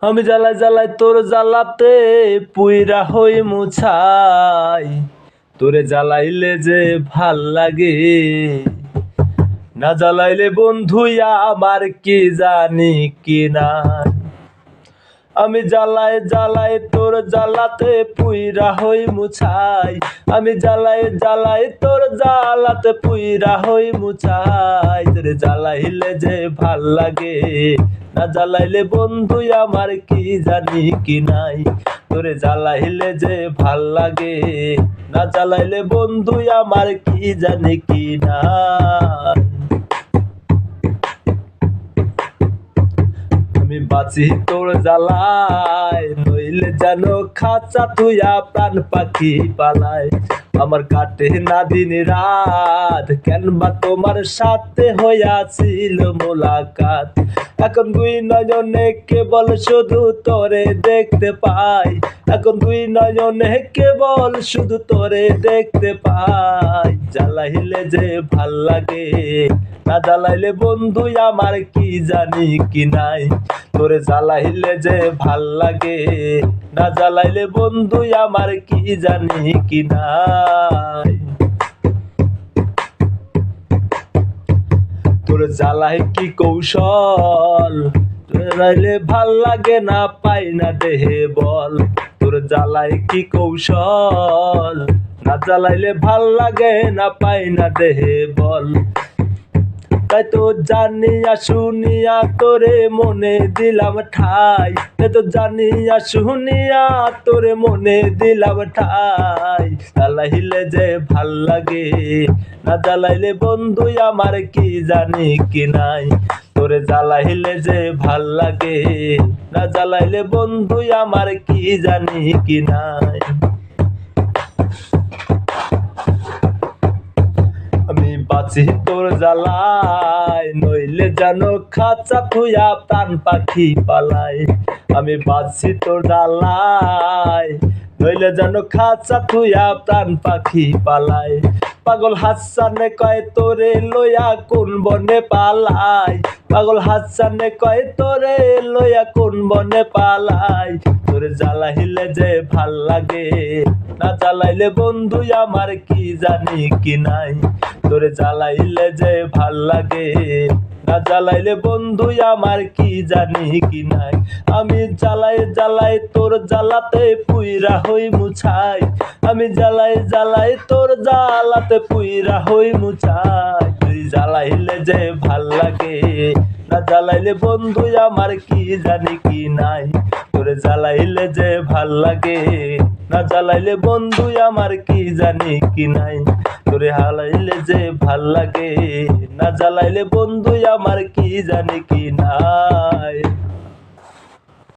আমি জ্বালাই জ্বালাই তোর জ্বালাতে পুইরা হই মুছাই, তোরে জ্বালাইলে যে ভাল লাগে, না জ্বালাইলে বন্ধু আমার কি জানি কি না। আমি জ্বালাই জ্বালাই তোর জ্বালাতে পুইরা হই মুছাই, আমি জ্বালাই জ্বালাই তোর জ্বালাতে পুইরা হই মুছাই, তোরে জ্বালাইলে যে ভাল লাগে, না জ্বালাইলে বন্ধু আমার কি জানি কি নাই। তোরে জ্বালাইলে যে ভাল লাগে, না জ্বালাইলে বন্ধু আমার কি জানি কি নাই। আমি বাঁচি তোর জ্বালায়, নইলে যেন খাঁচা তুইয়া প্রাণ পাখি পালায়। আমার কাটে না দিন রাত, কেন বা তোমার সাথে হইয়াছিল মোলাকাত। এখন দুই নয়নে কেবল শুধু তোরে দেখতে পাই, এখন দুই নয়নে কেবল শুধু তোরে দেখতে পাই। জ্বালাইলে যে ভাল লাগে, না জ্বালাইলে বন্ধু আমার কি জানি কি নাই। তোরে জ্বালাইলে যে ভাল লাগে, না জ্বালাইলে বন্ধু আমার কি জানি কি নাই। তোর জ্বালাই কি কৌশল, জ্বালাইলে ভাল লাগে না পাই না দেহে বল। তোর জ্বালাই কি কৌশল, না জ্বালাইলে ভাল লাগে না পাই না দেহে বল। তাই তো জানিয়া শুনিয়া তোরে মনে দিলাম ঠাই, তাই তো জানিয়া শুনিয়া তোরে মনে দিলাম ঠাই। জ্বালাইলে যে ভাল লাগে, না জ্বালাইলে বন্ধু আমার কি জানি কি নাই। তোরে জ্বালাইলে যে ভাল লাগে, না জ্বালাইলে বন্ধু আমার কি জানি কি নাই। আমি বাঁচি তোর জ্বালায়, নইলে যেন খাঁচা থুইয়া প্রাণ পাখি পালায়। আমি বাঁচি তোর জ্বালায়, নইলে যেন খাঁচা থুইয়া প্রাণ পাখি পালায়। পাগল হাসানে কয় তোরে লইয়া কোন বনে পালাই, পাগল হাসানে কয় তোরে লইয়া কোন বনে পালাই। তোরে জ্বালাইলে যে ভাল লাগে, না জ্বালাইলে বন্ধু আমার কি জানি কি নাই। তোরে জ্বালাইলে যে ভাল লাগে, না জ্বালাইলে বন্ধু আমার কি জানি কি নাই। আমি জ্বালাই জ্বালাই তোর জ্বালাতে পুইরা হই মুছাই, আমি জ্বালাই জ্বালাই তোর জ্বালাতে পুইরা হই মুছাই। তুই জ্বালাইলে যে ভাল লাগে, না জ্বালাইলে বন্ধু আমার কি জানি কি নাই। তোরে জ্বালাইলে যে ভাল লাগে, না জ্বালাইলে বন্ধু আমার কি জানি কি নাই। তোরে হালাইলে যে ভাল লাগে, না জ্বালাইলে বন্ধু আমার কি জানি কি নাই।